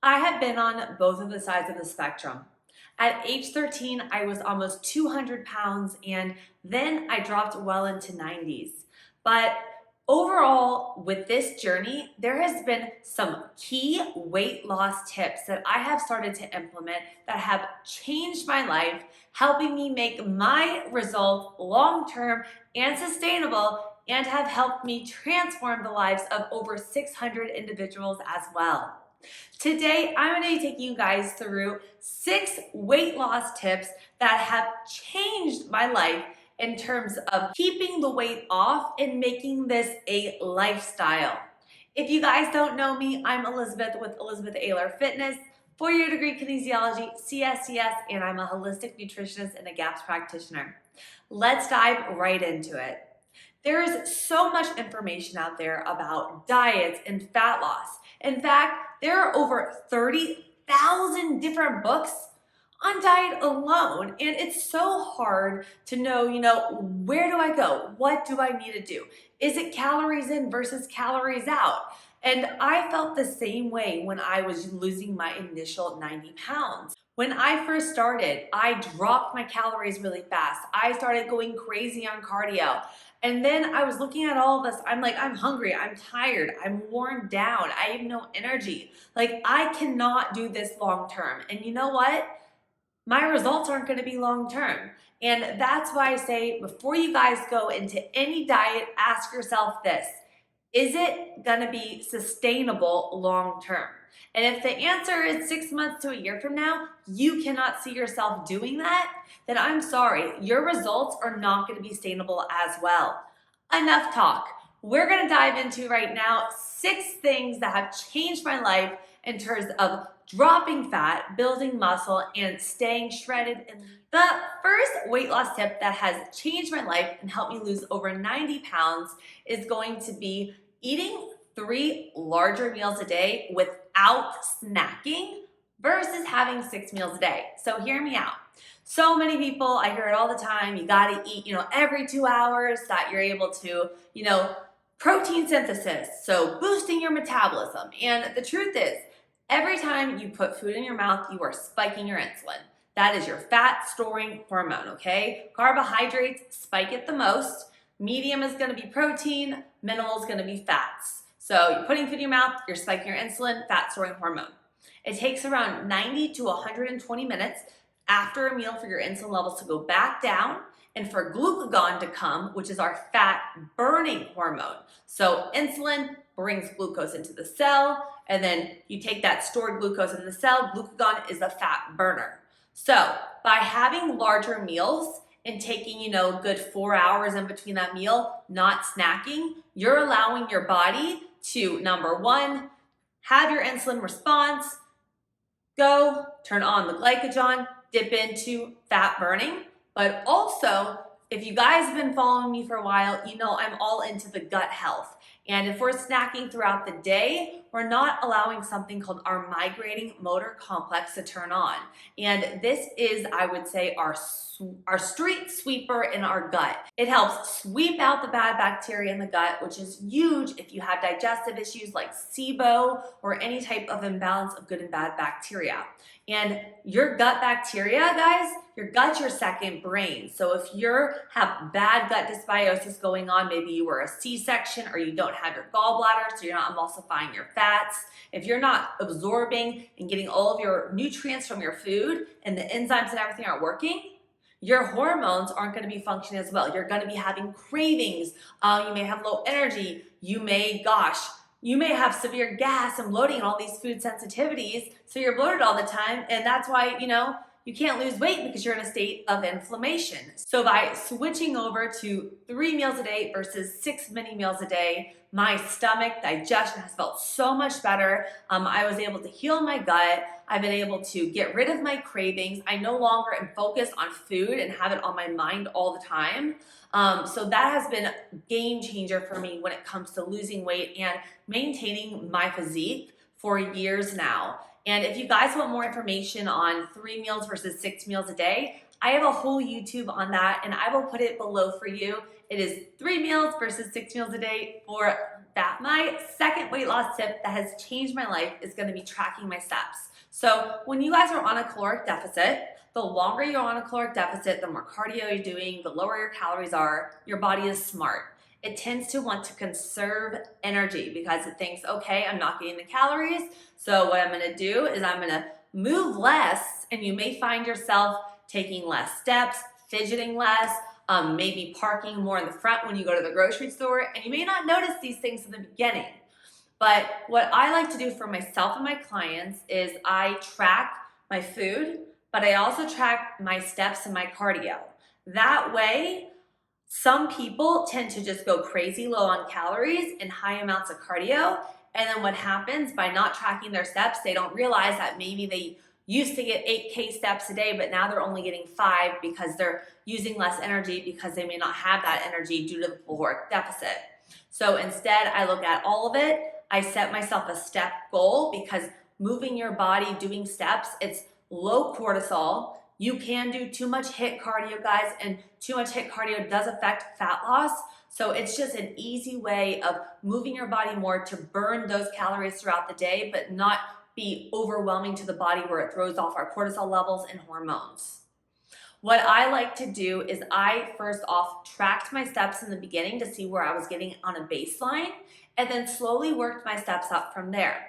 I have been on both of the sides of the spectrum. At age 13, I was almost 200 pounds, and then I dropped well into 90s. But overall, with this journey, there has been some key weight loss tips that I have started to implement that have changed my life, helping me make my results long-term and sustainable, and have helped me transform the lives of over 600 individuals as well. Today, I'm going to be taking you guys through 6 weight loss tips that have changed my life in terms of keeping the weight off and making this a lifestyle. If you guys don't know me, I'm Elizabeth with Elizabeth Ayler Fitness, 4-year degree kinesiology, CSCS, and I'm a holistic nutritionist and a GAPS practitioner. Let's dive right into it. There is so much information out there about diets and fat loss. In fact, there are over 30,000 different books on diet alone, and it's so hard to know, where do I go? What do I need to do? Is it calories in versus calories out? And I felt the same way when I was losing my initial 90 pounds. When I first started, I dropped my calories really fast. I started going crazy on cardio. And then I was looking at all of this. I'm like, I'm hungry, I'm tired, I'm worn down, I have no energy. Like, I cannot do this long term. And you know what? My results aren't going to be long term. And that's why I say, before you guys go into any diet, ask yourself this: is it going to be sustainable long term? And if the answer is 6 months to a year from now, you cannot see yourself doing that, then I'm sorry, your results are not going to be sustainable as well. Enough talk. We're going to dive into right now 6 things that have changed my life in terms of dropping fat, building muscle, and staying shredded. And the first weight loss tip that has changed my life and helped me lose over 90 pounds is going to be eating 3 larger meals a day without snacking versus having 6 meals a day. So hear me out. So many people, I hear it all the time, you gotta eat, every 2 hours, that you're able to, protein synthesis, so boosting your metabolism. And the truth is, every time you put food in your mouth, you are spiking your insulin. That is your fat storing hormone, okay? Carbohydrates spike it the most. Medium is gonna be protein, minimal is gonna be fats. So you're putting food in your mouth, you're spiking your insulin, fat storing hormone. It takes around 90 to 120 minutes after a meal for your insulin levels to go back down and for glucagon to come, which is our fat burning hormone. So insulin brings glucose into the cell, and then you take that stored glucose in the cell. Glucagon is the fat burner. So by having larger meals and taking, good 4 hours in between that meal, not snacking, you're allowing your body to, number one, have your insulin response, go, turn on the glycogen, dip into fat burning. But also, if you guys have been following me for a while, I'm all into the gut health. And if we're snacking throughout the day, we're not allowing something called our migrating motor complex to turn on. And this is, I would say, our street sweeper in our gut. It helps sweep out the bad bacteria in the gut, which is huge if you have digestive issues like SIBO or any type of imbalance of good and bad bacteria. And your gut bacteria, guys, your gut's your second brain. So if you have bad gut dysbiosis going on, maybe you were a C-section or you don't have your gallbladder, so you're not emulsifying your fats. If you're not absorbing and getting all of your nutrients from your food and the enzymes and everything aren't working, your hormones aren't going to be functioning as well. You're going to be having cravings. You may have low energy. You may have severe gas and bloating and all these food sensitivities. So you're bloated all the time. And that's why, you can't lose weight because you're in a state of inflammation. So by switching over to 3 meals a day versus 6 mini meals a day, my stomach digestion has felt so much better. I was able to heal my gut. I've been able to get rid of my cravings. I no longer am focused on food and have it on my mind all the time. So that has been a game changer for me when it comes to losing weight and maintaining my physique for years now. And if you guys want more information on 3 meals versus 6 meals a day, I have a whole YouTube on that, and I will put it below for you. It is 3 meals versus 6 meals a day for fat. My second weight loss tip that has changed my life is gonna be tracking my steps. So when you guys are on a caloric deficit, the longer you're on a caloric deficit, the more cardio you're doing, the lower your calories are, your body is smart. It tends to want to conserve energy because it thinks, okay, I'm not getting the calories, so what I'm gonna do is I'm gonna move less, and you may find yourself taking less steps, fidgeting less, maybe parking more in the front when you go to the grocery store, and you may not notice these things in the beginning. But what I like to do for myself and my clients is I track my food, but I also track my steps and my cardio. That way, some people tend to just go crazy low on calories and high amounts of cardio. And then what happens by not tracking their steps, they don't realize that maybe they used to get 8K steps a day, but now they're only getting 5 because they're using less energy because they may not have that energy due to the caloric deficit. So instead, I look at all of it. I set myself a step goal because moving your body, doing steps, it's low cortisol. You can do too much HIIT cardio, guys, and too much HIIT cardio does affect fat loss. So it's just an easy way of moving your body more to burn those calories throughout the day, but not be overwhelming to the body where it throws off our cortisol levels and hormones. What I like to do is I first off tracked my steps in the beginning to see where I was getting on a baseline, and then slowly worked my steps up from there.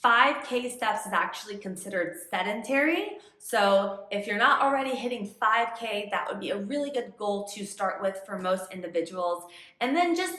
5K steps is actually considered sedentary. So if you're not already hitting 5K, that would be a really good goal to start with for most individuals. And then just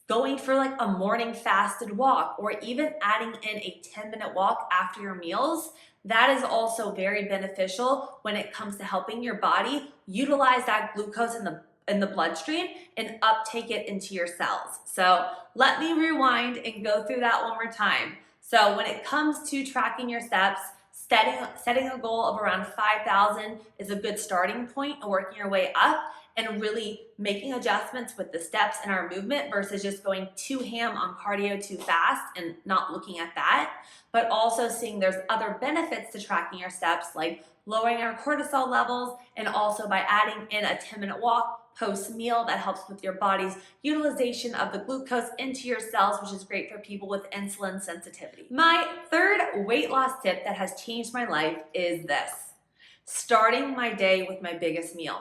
going for like a morning fasted walk, or even adding in a 10-minute walk after your meals. That is also very beneficial when it comes to helping your body utilize that glucose in the bloodstream and uptake it into your cells. So let me rewind and go through that one more time. So when it comes to tracking your steps, setting a goal of around 5,000 is a good starting point and working your way up, and really making adjustments with the steps and our movement versus just going too ham on cardio too fast and not looking at that. But also seeing there's other benefits to tracking your steps, like lowering our cortisol levels, and also by adding in a 10-minute walk post-meal that helps with your body's utilization of the glucose into your cells, which is great for people with insulin sensitivity. My third weight loss tip that has changed my life is this: starting my day with my biggest meal.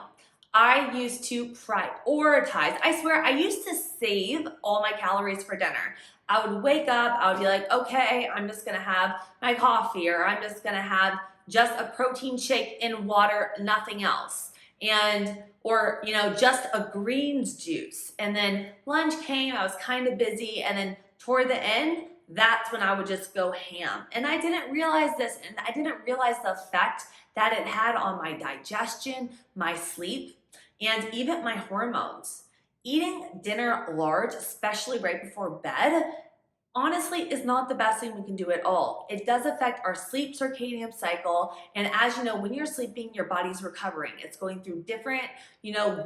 I used to prioritize. I swear, I used to save all my calories for dinner. I would wake up, I would be like, okay, I'm just gonna have my coffee, or I'm just gonna have just a protein shake in water, nothing else. Or just a greens juice. And then lunch came, I was kind of busy, and then toward the end, that's when I would just go ham. And I didn't realize this, and I didn't realize the effect that it had on my digestion, my sleep, and even my hormones. Eating dinner large, especially right before bed, honestly is not the best thing we can do at all. It does affect our sleep circadian cycle, and as you know, when you're sleeping, your body's recovering. It's going through different,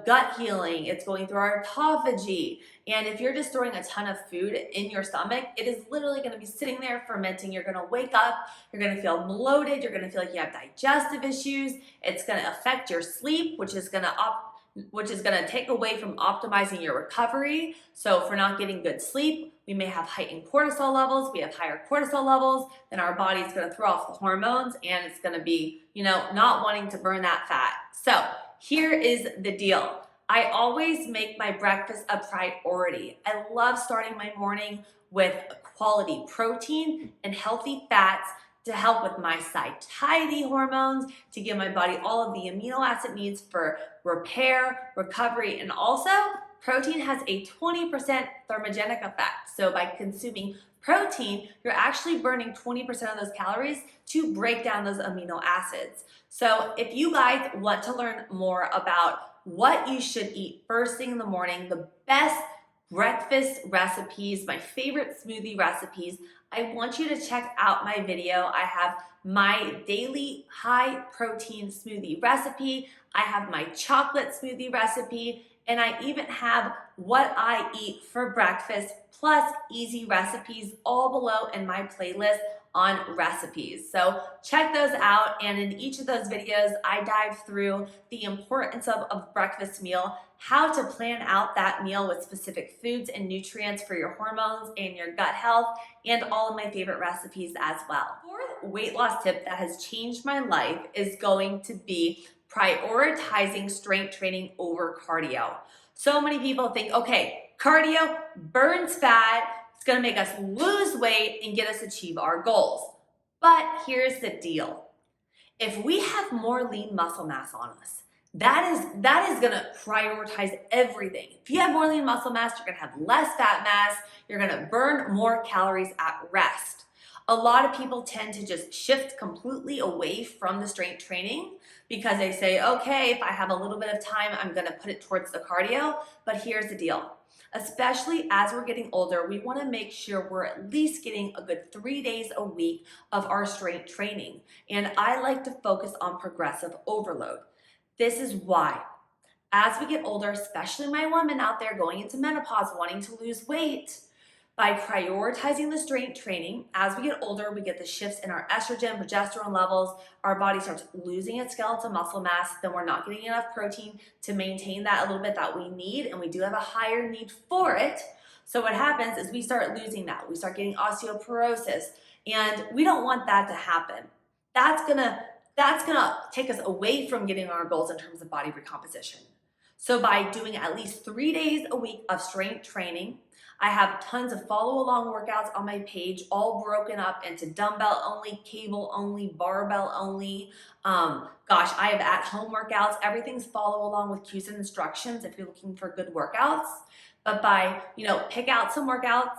gut healing, it's going through our autophagy, and if you're just throwing a ton of food in your stomach, it is literally gonna be sitting there fermenting. You're gonna wake up, you're gonna feel bloated, you're gonna feel like you have digestive issues, it's gonna affect your sleep, which is gonna take away from optimizing your recovery. So if we're not getting good sleep, we may have heightened cortisol levels. We have higher cortisol levels, then our body's gonna throw off the hormones, and it's gonna be, not wanting to burn that fat. So here is the deal. I always make my breakfast a priority. I love starting my morning with quality protein and healthy fats to help with my satiety hormones, to give my body all of the amino acid needs for repair, recovery, and also protein has a 20% thermogenic effect. So by consuming protein, you're actually burning 20% of those calories to break down those amino acids. So if you guys want to learn more about what you should eat first thing in the morning, the best breakfast recipes, my favorite smoothie recipes, I want you to check out my video. I have my daily high protein smoothie recipe. I have my chocolate smoothie recipe, and I even have what I eat for breakfast plus easy recipes all below in my playlist on recipes. So check those out, and in each of those videos, I dive through the importance of a breakfast meal, how to plan out that meal with specific foods and nutrients for your hormones and your gut health, and all of my favorite recipes as well. Fourth weight loss tip that has changed my life is going to be prioritizing strength training over cardio. So many people think, okay, cardio burns fat, it's gonna make us lose weight and get us achieve our goals. But here's the deal. If we have more lean muscle mass on us, that is gonna prioritize everything. If you have more lean muscle mass, you're gonna have less fat mass, you're gonna burn more calories at rest. A lot of people tend to just shift completely away from the strength training because they say, okay, if I have a little bit of time, I'm gonna put it towards the cardio. But here's the deal. Especially as we're getting older, we wanna make sure we're at least getting a good 3 days a week of our strength training. And I like to focus on progressive overload. This is why. As we get older, especially my women out there going into menopause, wanting to lose weight, by prioritizing the strength training, as we get older, we get the shifts in our estrogen, progesterone levels, our body starts losing its skeletal muscle mass, then we're not getting enough protein to maintain that a little bit that we need, and we do have a higher need for it. So what happens is we start losing that. We start getting osteoporosis, and we don't want that to happen. That's gonna take us away from getting our goals in terms of body recomposition. So by doing at least 3 days a week of strength training, I have tons of follow along workouts on my page, all broken up into dumbbell only, cable only, barbell only. I have at home workouts. Everything's follow along with cues and instructions if you're looking for good workouts. But by, pick out some workouts,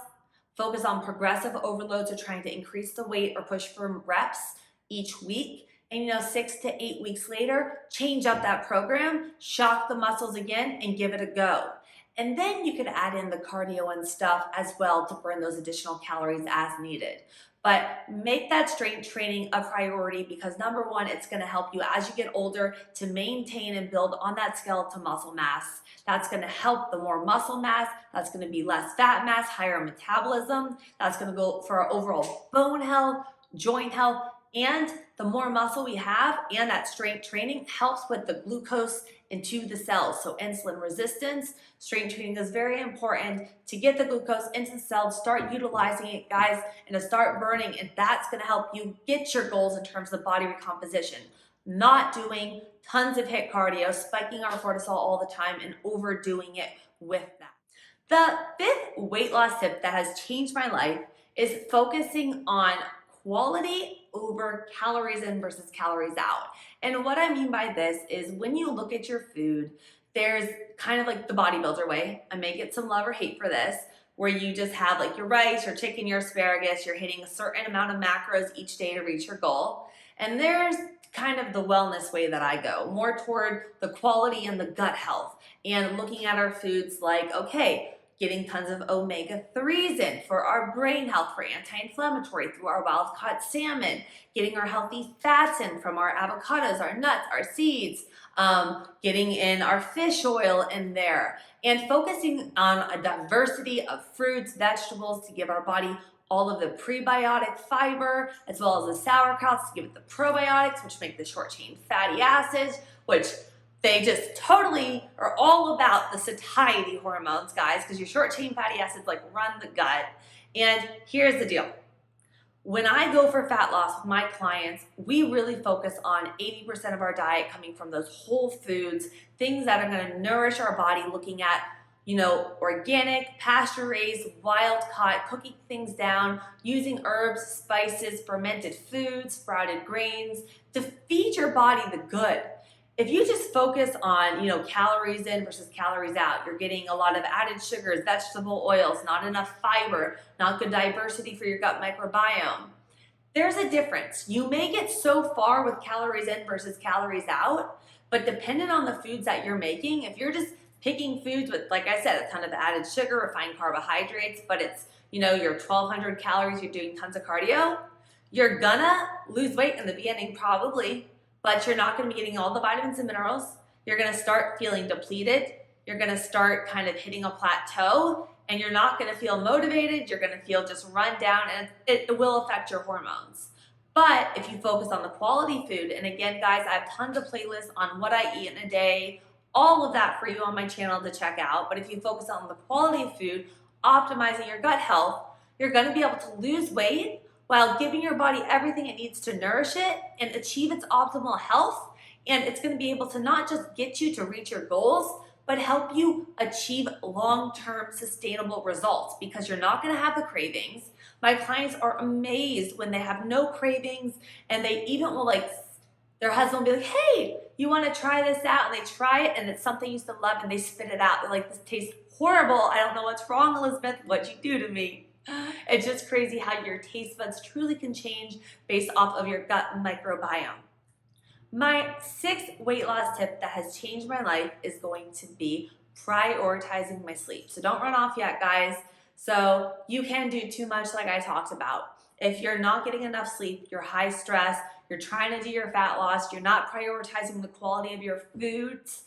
focus on progressive overloads, so trying to increase the weight or push for reps each week. And 6 to 8 weeks later, change up that program, shock the muscles again, and give it a go. And then you could add in the cardio and stuff as well to burn those additional calories as needed. But make that strength training a priority because number one, it's gonna help you as you get older to maintain and build on that skeletal muscle mass. That's gonna help the more muscle mass, that's gonna be less fat mass, higher metabolism. That's gonna go for our overall bone health, joint health, and the more muscle we have and that strength training helps with the glucose into the cells. So insulin resistance, strength training is very important to get the glucose into the cells, start utilizing it, guys, and to start burning. And that's gonna help you get your goals in terms of body recomposition. Not doing tons of HIIT cardio, spiking our cortisol all the time and overdoing it with that. The fifth weight loss tip that has changed my life is focusing on quality over calories in versus calories out. And what I mean by this is when you look at your food, there's kind of like the bodybuilder way. I may get some love or hate for this, where you just have like your rice, your chicken, your asparagus, you're hitting a certain amount of macros each day to reach your goal. And there's kind of the wellness way that I go, more toward the quality and the gut health and looking at our foods like, okay, getting tons of omega-3s in for our brain health, for anti-inflammatory through our wild-caught salmon, getting our healthy fats in from our avocados, our nuts, our seeds, getting in our fish oil in there, and focusing on a diversity of fruits, vegetables to give our body all of the prebiotic fiber, as well as the sauerkrauts to give it the probiotics, which make the short-chain fatty acids, which they just totally are all about the satiety hormones, guys, because your short-chain fatty acids run the gut. And here's the deal. When I go for fat loss with my clients, we really focus on 80% of our diet coming from those whole foods, things that are going to nourish our body, looking at, organic, pasture-raised, wild-caught, cooking things down, using herbs, spices, fermented foods, sprouted grains to feed your body the good. If you just focus on, calories in versus calories out, you're getting a lot of added sugars, vegetable oils, not enough fiber, not good diversity for your gut microbiome. There's a difference. You may get so far with calories in versus calories out, but depending on the foods that you're making, if you're just picking foods with, like I said, a ton of added sugar, refined carbohydrates, but it's, your 1,200 calories, you're doing tons of cardio, you're gonna lose weight in the beginning, probably, but you're not going to be getting all the vitamins and minerals. You're going to start feeling depleted. You're going to start kind of hitting a plateau. and you're not gonna feel motivated, you're gonna feel just run down, and it will affect your hormones. But if you focus on the quality food, and again, guys, I have tons of playlists on what I eat in a day, all of that for you on my channel to check out. But if you focus on the quality of food, optimizing your gut health, you're gonna be able to lose weight while giving your body everything it needs to nourish it and achieve its optimal health. And it's gonna be able to not just get you to reach your goals, but help you achieve long-term sustainable results, because you're not gonna have the cravings. My clients are amazed when they have no cravings, and they even will, like, their husband will be like, hey, you wanna try this out? And they try it, and it's something you used to love, and they spit it out. They're like, this tastes horrible. I don't know what's wrong, Elizabeth. What'd you do to me? It's just crazy how your taste buds truly can change based off of your gut microbiome. My sixth weight loss tip that has changed my life is going to be prioritizing my sleep. So don't run off yet, guys. So you can do too much, like I talked about. If you're not getting enough sleep, you're high stress, you're trying to do your fat loss, you're not prioritizing the quality of your foods,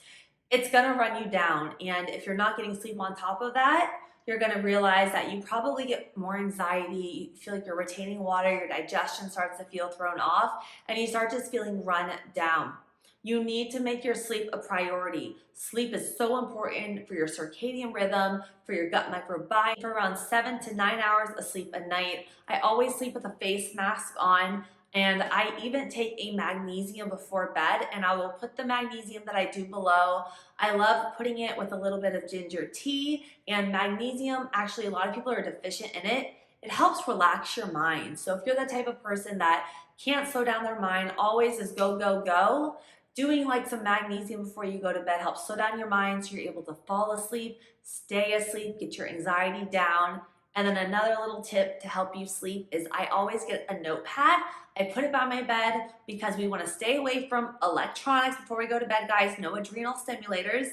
it's gonna run you down. And if you're not getting sleep on top of that, you're gonna realize that you probably get more anxiety, you feel like you're retaining water, your digestion starts to feel thrown off, and you start just feeling run down. You need to make your sleep a priority. Sleep is so important for your circadian rhythm, for your gut microbiome. For around 7 to 9 hours of sleep a night. I always sleep with a face mask on, and I even take a magnesium before bed, and I will put the magnesium that I do below. I love putting it with a little bit of ginger tea, and magnesium, actually a lot of people are deficient in it. It helps relax your mind. So if you're the type of person that can't slow down their mind, always is go, go, go, doing like some magnesium before you go to bed helps slow down your mind so you're able to fall asleep, stay asleep, get your anxiety down. And then another little tip to help you sleep is I always get a notepad. I put it by my bed because we want to stay away from electronics before we go to bed, guys. No adrenal stimulators.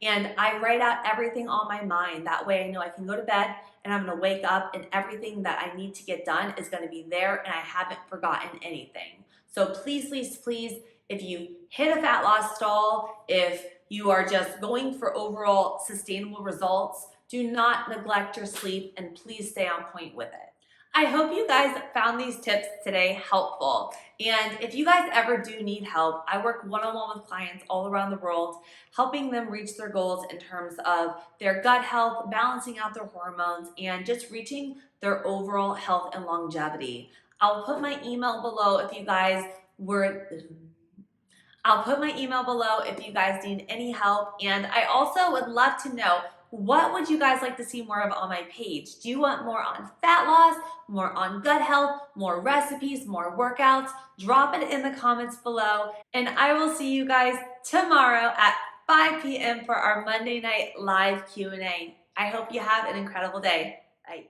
And I write out everything on my mind. That way I know I can go to bed and I'm going to wake up and everything that I need to get done is going to be there and I haven't forgotten anything. So please, please, please, if you hit a fat loss stall, if you are just going for overall sustainable results, do not neglect your sleep and please stay on point with it. I hope you guys found these tips today helpful. And if you guys ever do need help, I work one-on-one with clients all around the world, helping them reach their goals in terms of their gut health, balancing out their hormones, and just reaching their overall health and longevity. I'll put my email below if you guys need any help. And I also would love to know, what would you guys like to see more of on my page? Do you want more on fat loss, more on gut health, more recipes, more workouts? Drop it in the comments below. And I will see you guys tomorrow at 5 p.m. for our Monday night live Q&A. I hope you have an incredible day. Bye.